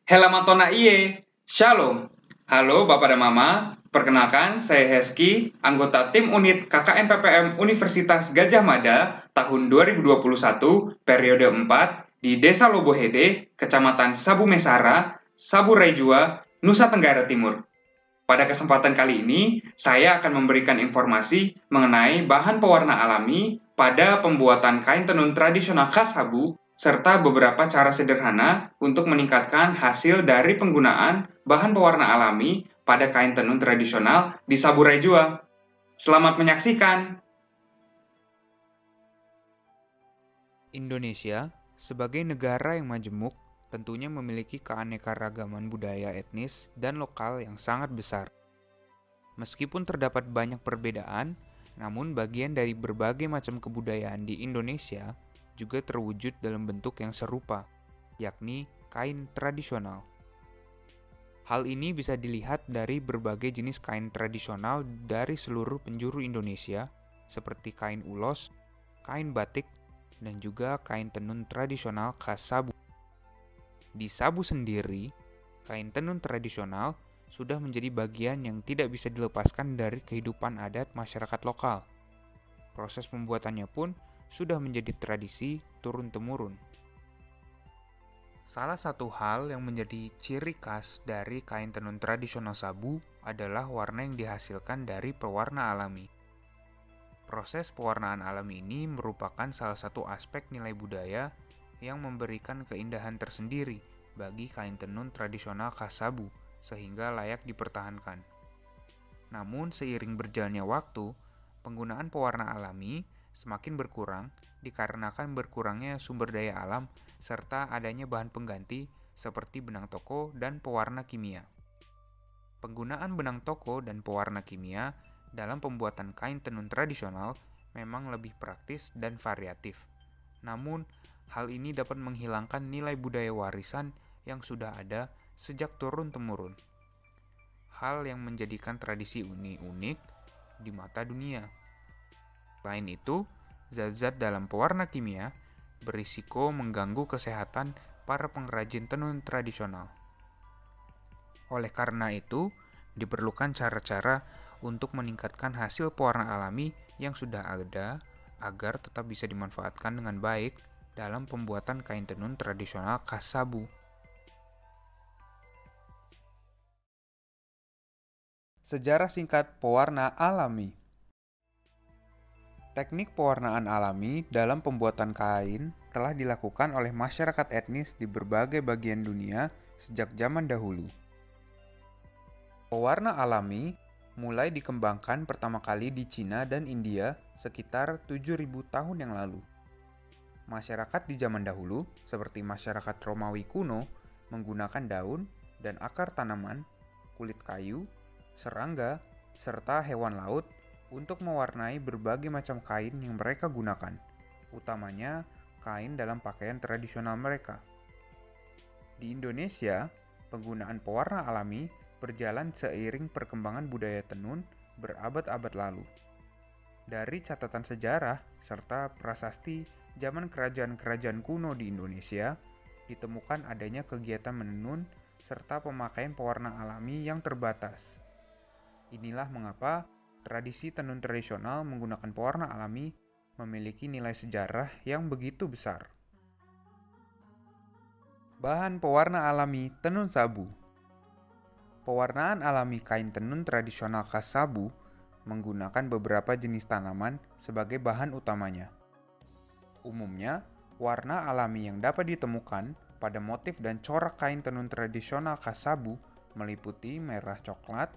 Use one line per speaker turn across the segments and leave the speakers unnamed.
Helamatona iye, Shalom. Halo Bapak dan Mama, perkenalkan saya Heski, anggota tim unit KKN PPM Universitas Gajah Mada tahun 2021 periode 4 di Desa Lobohede, Kecamatan Sabu Mesara, Sabu Rejua, Nusa Tenggara Timur. Pada kesempatan kali ini, saya akan memberikan informasi mengenai bahan pewarna alami pada pembuatan kain tenun tradisional khas Sabu serta beberapa cara sederhana untuk meningkatkan hasil dari penggunaan bahan pewarna alami pada kain tenun tradisional di Saburai Jua. Selamat menyaksikan!
Indonesia, sebagai negara yang majemuk, tentunya memiliki keanekaragaman budaya etnis dan lokal yang sangat besar. Meskipun terdapat banyak perbedaan, namun bagian dari berbagai macam kebudayaan di Indonesia juga terwujud dalam bentuk yang serupa, yakni kain tradisional. Hal ini bisa dilihat dari berbagai jenis kain tradisional dari seluruh penjuru Indonesia, seperti kain ulos, kain batik, dan juga kain tenun tradisional khas Sabu. Di Sabu sendiri, kain tenun tradisional sudah menjadi bagian yang tidak bisa dilepaskan dari kehidupan adat masyarakat lokal. Proses pembuatannya pun sudah menjadi tradisi turun-temurun. Salah satu hal yang menjadi ciri khas dari kain tenun tradisional Sabu adalah warna yang dihasilkan dari pewarna alami. Proses pewarnaan alami ini merupakan salah satu aspek nilai budaya yang memberikan keindahan tersendiri bagi kain tenun tradisional khas Sabu, sehingga layak dipertahankan. Namun seiring berjalannya waktu, penggunaan pewarna alami semakin berkurang dikarenakan berkurangnya sumber daya alam serta adanya bahan pengganti seperti benang toko dan pewarna kimia. Penggunaan benang toko dan pewarna kimia dalam pembuatan kain tenun tradisional memang lebih praktis dan variatif. Namun, hal ini dapat menghilangkan nilai budaya warisan yang sudah ada sejak turun-temurun. Hal yang menjadikan tradisi unik di mata dunia. Selain itu, zat-zat dalam pewarna kimia berisiko mengganggu kesehatan para pengrajin tenun tradisional. Oleh karena itu, diperlukan cara-cara untuk meningkatkan hasil pewarna alami yang sudah ada agar tetap bisa dimanfaatkan dengan baik dalam pembuatan kain tenun tradisional khas Sabu. Sejarah singkat pewarna alami. Teknik pewarnaan alami dalam pembuatan kain telah dilakukan oleh masyarakat etnis di berbagai bagian dunia sejak zaman dahulu. Pewarna alami mulai dikembangkan pertama kali di Cina dan India sekitar 7.000 tahun yang lalu. Masyarakat di zaman dahulu, seperti masyarakat Romawi kuno, menggunakan daun dan akar tanaman, kulit kayu, serangga, serta hewan laut untuk mewarnai berbagai macam kain yang mereka gunakan, utamanya kain dalam pakaian tradisional mereka. Di Indonesia, penggunaan pewarna alami berjalan seiring perkembangan budaya tenun berabad-abad lalu. Dari catatan sejarah serta prasasti zaman kerajaan-kerajaan kuno di Indonesia, ditemukan adanya kegiatan menenun serta pemakaian pewarna alami yang terbatas. Inilah mengapa tradisi tenun tradisional menggunakan pewarna alami memiliki nilai sejarah yang begitu besar. Bahan pewarna alami tenun Sabu. Pewarnaan alami kain tenun tradisional khas Sabu menggunakan beberapa jenis tanaman sebagai bahan utamanya. Umumnya, warna alami yang dapat ditemukan pada motif dan corak kain tenun tradisional khas Sabu meliputi merah coklat,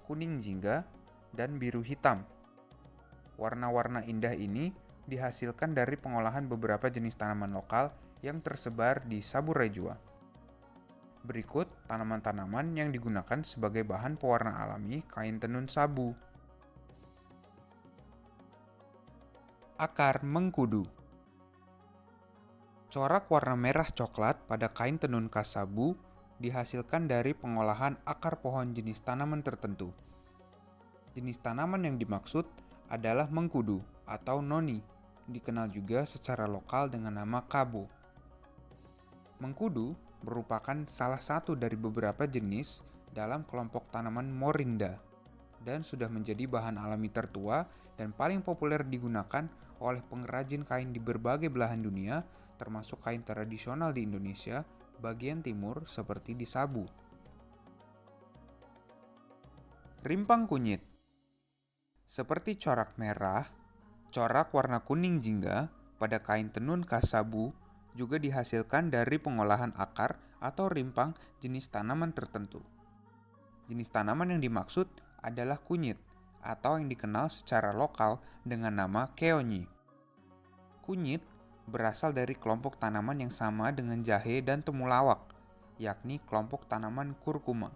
kuning jingga, dan biru hitam. Warna-warna indah ini dihasilkan dari pengolahan beberapa jenis tanaman lokal yang tersebar di Sabu Rejua. Berikut tanaman-tanaman yang digunakan sebagai bahan pewarna alami kain tenun Sabu. Akar mengkudu. Corak warna merah coklat pada kain tenun khas Sabu dihasilkan dari pengolahan akar pohon jenis tanaman tertentu. Jenis tanaman yang dimaksud adalah mengkudu atau noni, dikenal juga secara lokal dengan nama kabo. Mengkudu merupakan salah satu dari beberapa jenis dalam kelompok tanaman Morinda dan sudah menjadi bahan alami tertua dan paling populer digunakan oleh pengrajin kain di berbagai belahan dunia, termasuk kain tradisional di Indonesia bagian timur seperti di Sabu. Rimpang kunyit. Seperti corak merah, corak warna kuning jingga pada kain tenun khas Sabu juga dihasilkan dari pengolahan akar atau rimpang jenis tanaman tertentu. Jenis tanaman yang dimaksud adalah kunyit atau yang dikenal secara lokal dengan nama keonyi. Kunyit berasal dari kelompok tanaman yang sama dengan jahe dan temulawak, yakni kelompok tanaman kurkuma,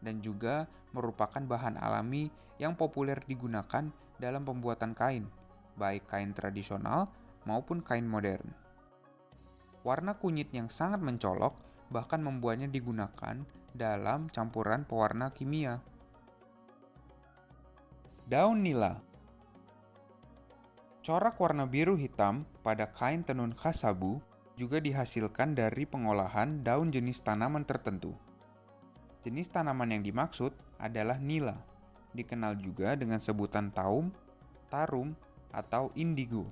dan juga merupakan bahan alami yang populer digunakan dalam pembuatan kain, baik kain tradisional maupun kain modern. Warna kunyit yang sangat mencolok bahkan membuatnya digunakan dalam campuran pewarna kimia. Daun nila. Corak warna biru hitam pada kain tenun khas Sabu juga dihasilkan dari pengolahan daun jenis tanaman tertentu. Jenis tanaman yang dimaksud adalah nila, dikenal juga dengan sebutan taum, tarum, atau indigo.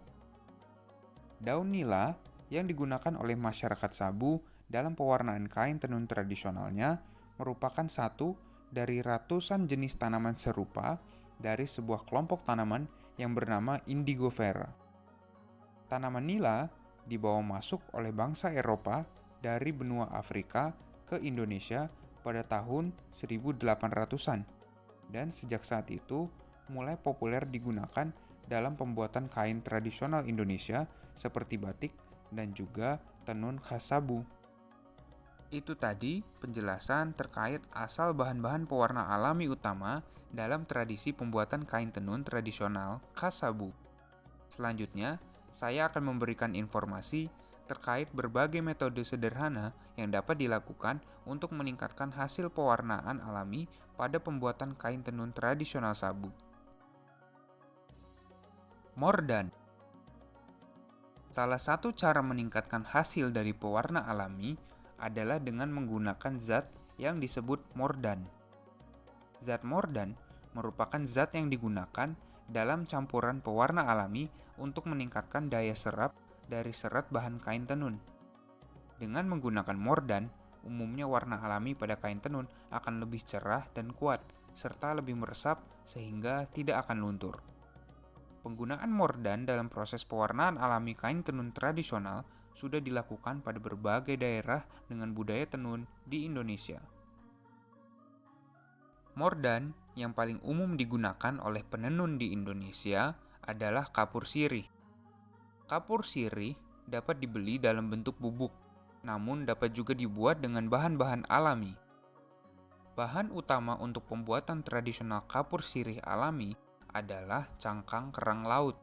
Daun nila yang digunakan oleh masyarakat Sabu dalam pewarnaan kain tenun tradisionalnya merupakan satu dari ratusan jenis tanaman serupa dari sebuah kelompok tanaman yang bernama Indigofera. Tanaman nila dibawa masuk oleh bangsa Eropa dari benua Afrika ke Indonesia pada tahun 1800-an dan sejak saat itu mulai populer digunakan dalam pembuatan kain tradisional Indonesia seperti batik dan juga tenun khas Sabu. Itu tadi penjelasan terkait asal bahan-bahan pewarna alami utama dalam tradisi pembuatan kain tenun tradisional khas Sabu. Selanjutnya, saya akan memberikan informasi terkait berbagai metode sederhana yang dapat dilakukan untuk meningkatkan hasil pewarnaan alami pada pembuatan kain tenun tradisional Sabu. Mordan. Salah satu cara meningkatkan hasil dari pewarna alami adalah dengan menggunakan zat yang disebut mordan. Zat mordan merupakan zat yang digunakan dalam campuran pewarna alami untuk meningkatkan daya serap dari serat bahan kain tenun. Dengan menggunakan mordan, umumnya warna alami pada kain tenun akan lebih cerah dan kuat, serta lebih meresap sehingga tidak akan luntur. Penggunaan mordan dalam proses pewarnaan alami kain tenun tradisional sudah dilakukan pada berbagai daerah dengan budaya tenun di Indonesia. Mordan yang paling umum digunakan oleh penenun di Indonesia adalah kapur sirih. Kapur sirih dapat dibeli dalam bentuk bubuk, namun dapat juga dibuat dengan bahan-bahan alami. Bahan utama untuk pembuatan tradisional kapur sirih alami adalah cangkang kerang laut.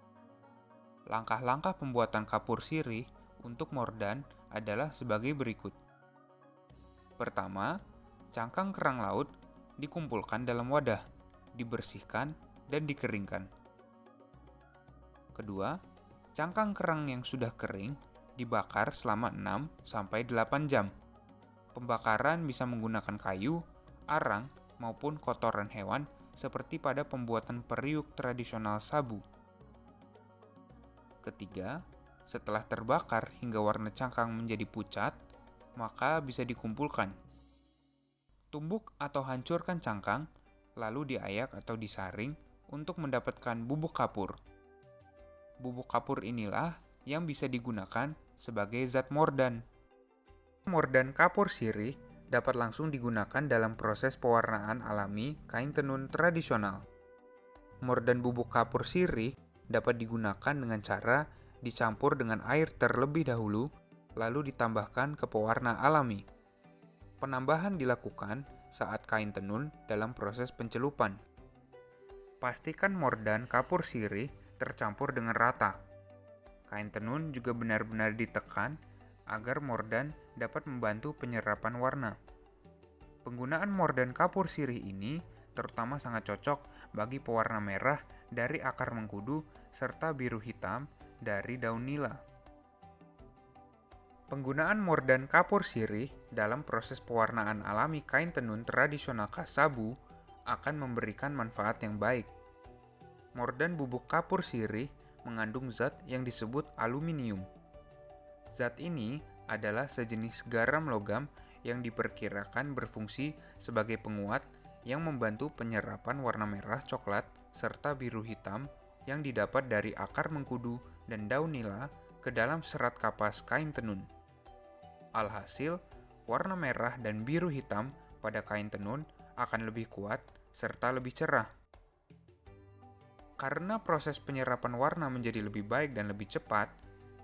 Langkah-langkah pembuatan kapur sirih untuk mordan adalah sebagai berikut. Pertama, cangkang kerang laut dikumpulkan dalam wadah, dibersihkan, dan dikeringkan. Kedua, cangkang kerang yang sudah kering dibakar selama 6-8 jam. Pembakaran bisa menggunakan kayu, arang, maupun kotoran hewan seperti pada pembuatan periuk tradisional Sabu. Ketiga, setelah terbakar hingga warna cangkang menjadi pucat, maka bisa dikumpulkan. Tumbuk atau hancurkan cangkang, lalu diayak atau disaring untuk mendapatkan bubuk kapur. Bubuk kapur inilah yang bisa digunakan sebagai zat mordan. Mordan kapur sirih dapat langsung digunakan dalam proses pewarnaan alami kain tenun tradisional. Mordan bubuk kapur sirih dapat digunakan dengan cara dicampur dengan air terlebih dahulu, lalu ditambahkan ke pewarna alami. Penambahan dilakukan saat kain tenun dalam proses pencelupan. Pastikan mordan kapur sirih tercampur dengan rata. Kain tenun juga benar-benar ditekan agar mordan dapat membantu penyerapan warna. Penggunaan mordan kapur sirih ini terutama sangat cocok bagi pewarna merah dari akar mengkudu serta biru hitam dari daun nila. Penggunaan mordan kapur sirih dalam proses pewarnaan alami kain tenun tradisional khas Sabu akan memberikan manfaat yang baik. Mordan bubuk kapur sirih mengandung zat yang disebut aluminium. Zat ini adalah sejenis garam logam yang diperkirakan berfungsi sebagai penguat yang membantu penyerapan warna merah coklat serta biru hitam yang didapat dari akar mengkudu dan daun nila ke dalam serat kapas kain tenun. Alhasil, warna merah dan biru hitam pada kain tenun akan lebih kuat serta lebih cerah. Karena proses penyerapan warna menjadi lebih baik dan lebih cepat,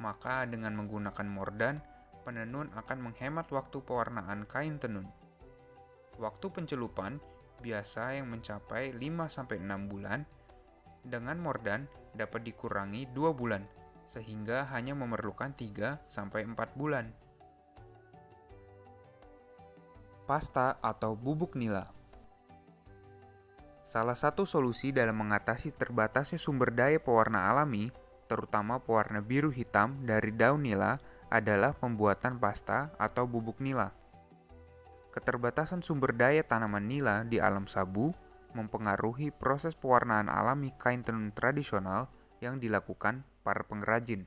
maka dengan menggunakan mordan, penenun akan menghemat waktu pewarnaan kain tenun. Waktu pencelupan biasa yang mencapai 5-6 bulan, dengan mordan dapat dikurangi 2 bulan, sehingga hanya memerlukan 3-4 bulan. Pasta atau bubuk nila. Salah satu solusi dalam mengatasi terbatasnya sumber daya pewarna alami, terutama pewarna biru hitam dari daun nila, adalah pembuatan pasta atau bubuk nila. Keterbatasan sumber daya tanaman nila di alam Sabu mempengaruhi proses pewarnaan alami kain tenun tradisional yang dilakukan para pengrajin.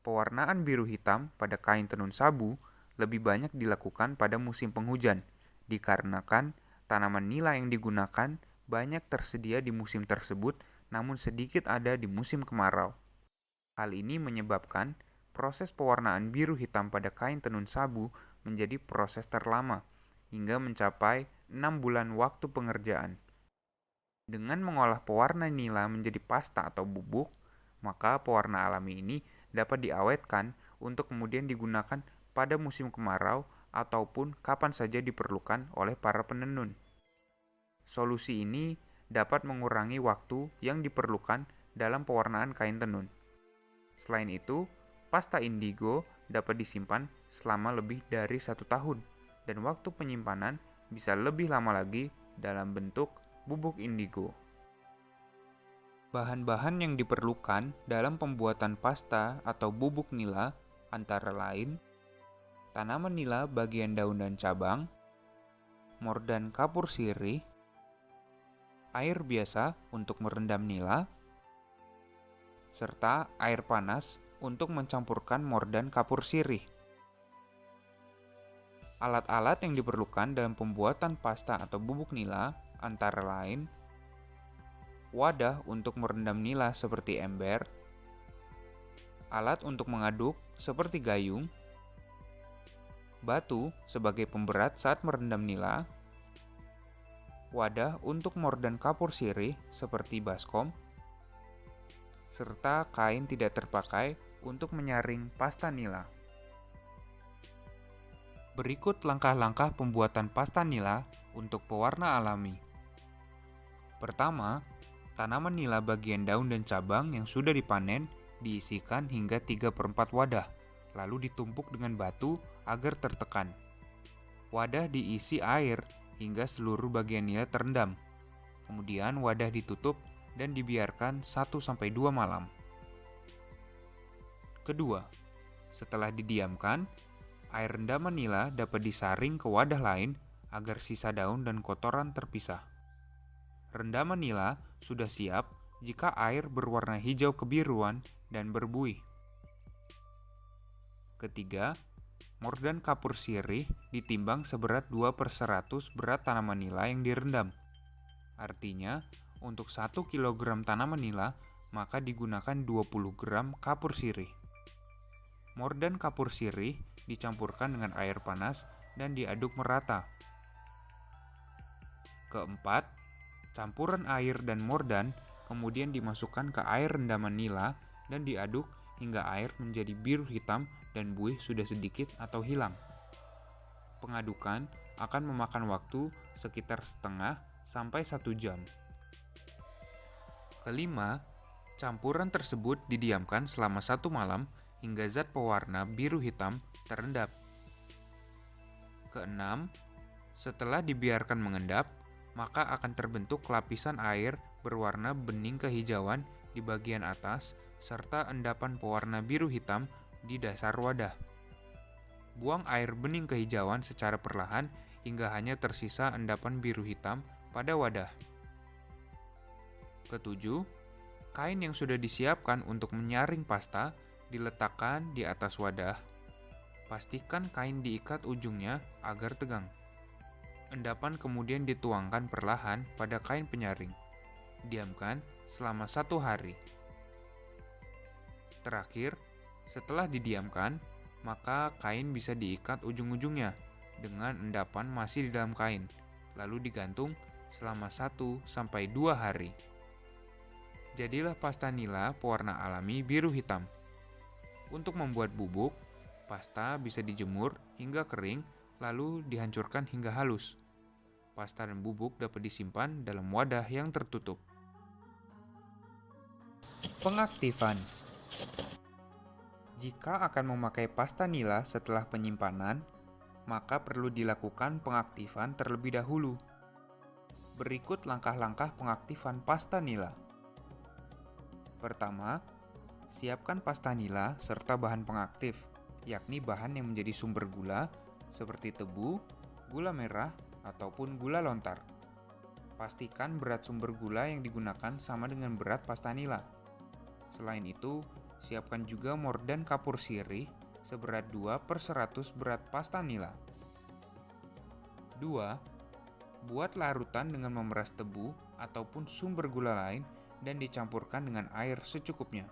Pewarnaan biru hitam pada kain tenun Sabu lebih banyak dilakukan pada musim penghujan, dikarenakan tanaman nila yang digunakan banyak tersedia di musim tersebut namun sedikit ada di musim kemarau. Hal ini menyebabkan proses pewarnaan biru hitam pada kain tenun Sabu menjadi proses terlama, hingga mencapai 6 bulan waktu pengerjaan. Dengan mengolah pewarna nila menjadi pasta atau bubuk, maka pewarna alami ini dapat diawetkan untuk kemudian digunakan pada musim kemarau ataupun kapan saja diperlukan oleh para penenun. Solusi ini dapat mengurangi waktu yang diperlukan dalam pewarnaan kain tenun. Selain itu, pasta indigo dapat disimpan selama lebih dari 1 tahun, dan waktu penyimpanan bisa lebih lama lagi dalam bentuk bubuk indigo. Bahan-bahan yang diperlukan dalam pembuatan pasta atau bubuk nila antara lain tanaman nila bagian daun dan cabang, mordan kapur sirih, air biasa untuk merendam nila, serta air panas untuk mencampurkan mordan kapur sirih. Alat-alat yang diperlukan dalam pembuatan pasta atau bubuk nila antara lain wadah untuk merendam nila seperti ember, alat untuk mengaduk seperti gayung, batu sebagai pemberat saat merendam nila, wadah untuk mordan kapur sirih seperti baskom, serta kain tidak terpakai untuk menyaring pasta nila. Berikut langkah-langkah pembuatan pasta nila untuk pewarna alami. Pertama, tanaman nila bagian daun dan cabang yang sudah dipanen diisikan hingga 3/4 wadah, lalu ditumpuk dengan batu agar tertekan. Wadah diisi air hingga seluruh bagian nila terendam. Kemudian wadah ditutup dan dibiarkan 1-2 malam. Kedua, setelah didiamkan, air rendaman nila dapat disaring ke wadah lain agar sisa daun dan kotoran terpisah. Rendaman nila sudah siap jika air berwarna hijau kebiruan dan berbuih. Ketiga, mordan kapur sirih ditimbang seberat 2/100 berat tanaman nila yang direndam. Artinya, untuk 1 kg tanaman nila, maka digunakan 20 gram kapur sirih. Mordan kapur sirih dicampurkan dengan air panas dan diaduk merata. Keempat, campuran air dan mordan kemudian dimasukkan ke air rendaman nila dan diaduk hingga air menjadi biru hitam dan buih sudah sedikit atau hilang. Pengadukan akan memakan waktu sekitar setengah sampai 1 jam. Kelima, campuran tersebut didiamkan selama 1 malam hingga zat pewarna biru hitam terendap. Keenam, setelah dibiarkan mengendap, maka akan terbentuk lapisan air berwarna bening kehijauan di bagian atas serta endapan pewarna biru hitam di dasar wadah. Buang air bening kehijauan secara perlahan hingga hanya tersisa endapan biru hitam pada wadah. Ketujuh, kain yang sudah disiapkan untuk menyaring pasta diletakkan di atas wadah. Pastikan kain diikat ujungnya agar tegang. Endapan kemudian dituangkan perlahan pada kain penyaring. Diamkan selama 1 hari. Terakhir, setelah didiamkan, maka kain bisa diikat ujung-ujungnya dengan endapan masih di dalam kain, lalu digantung selama 1-2 hari. Jadilah pasta nila pewarna alami biru hitam. Untuk membuat bubuk, pasta bisa dijemur hingga kering, lalu dihancurkan hingga halus. Pasta dan bubuk dapat disimpan dalam wadah yang tertutup. Pengaktifan. Jika akan memakai pasta nila setelah penyimpanan, maka perlu dilakukan pengaktifan terlebih dahulu. Berikut langkah-langkah pengaktifan pasta nila. Pertama, siapkan pasta nila serta bahan pengaktif, yakni bahan yang menjadi sumber gula seperti tebu, gula merah, ataupun gula lontar. Pastikan berat sumber gula yang digunakan sama dengan berat pasta nila. Selain itu, siapkan juga mordan kapur sirih seberat 2/100 berat pasta nila. 2. Buat larutan dengan memeras tebu ataupun sumber gula lain dan dicampurkan dengan air secukupnya.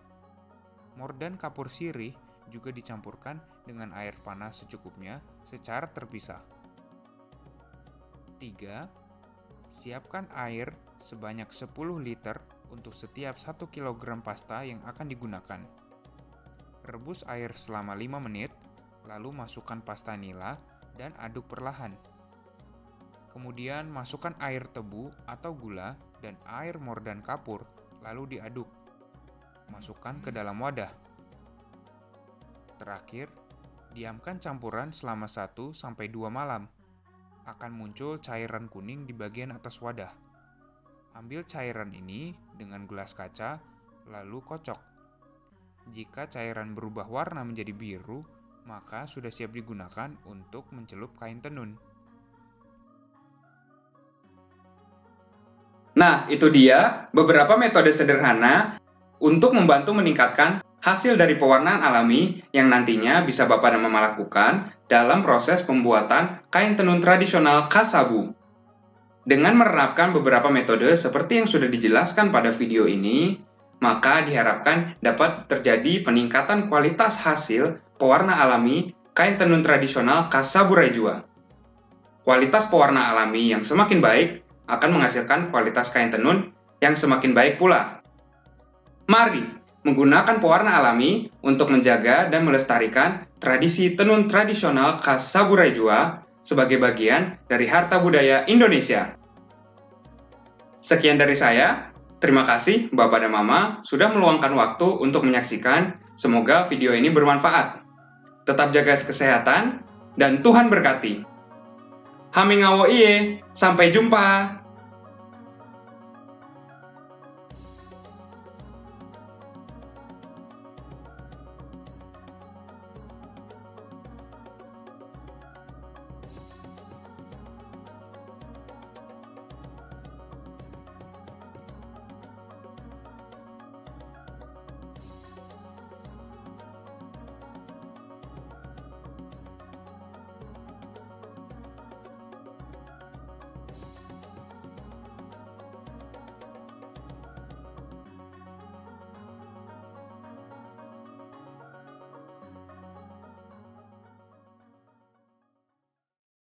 Mordan kapur sirih juga dicampurkan dengan air panas secukupnya secara terpisah. 3. Siapkan air sebanyak 10 liter untuk setiap 1 kg pasta yang akan digunakan. Rebus air selama 5 menit, lalu masukkan pasta nila dan aduk perlahan. Kemudian masukkan air tebu atau gula dan air mordan kapur, lalu diaduk. Masukkan ke dalam wadah. Terakhir, diamkan campuran selama 1-2 malam. Akan muncul cairan kuning di bagian atas wadah. Ambil cairan ini dengan gelas kaca, lalu kocok. Jika cairan berubah warna menjadi biru, maka sudah siap digunakan untuk mencelup kain tenun.
Nah, itu dia beberapa metode sederhana untuk membantu meningkatkan hasil dari pewarnaan alami yang nantinya bisa Bapak dan Mama lakukan dalam proses pembuatan kain tenun tradisional khas Sabu. Dengan menerapkan beberapa metode seperti yang sudah dijelaskan pada video ini, maka diharapkan dapat terjadi peningkatan kualitas hasil pewarna alami kain tenun tradisional khas Saburai Jua. Kualitas pewarna alami yang semakin baik akan menghasilkan kualitas kain tenun yang semakin baik pula. Mari menggunakan pewarna alami untuk menjaga dan melestarikan tradisi tenun tradisional khas Saburai Jua sebagai bagian dari harta budaya Indonesia. Sekian dari saya. Terima kasih Bapak dan Mama sudah meluangkan waktu untuk menyaksikan. Semoga video ini bermanfaat. Tetap jaga kesehatan dan Tuhan berkati. Hamingawo iye, sampai jumpa.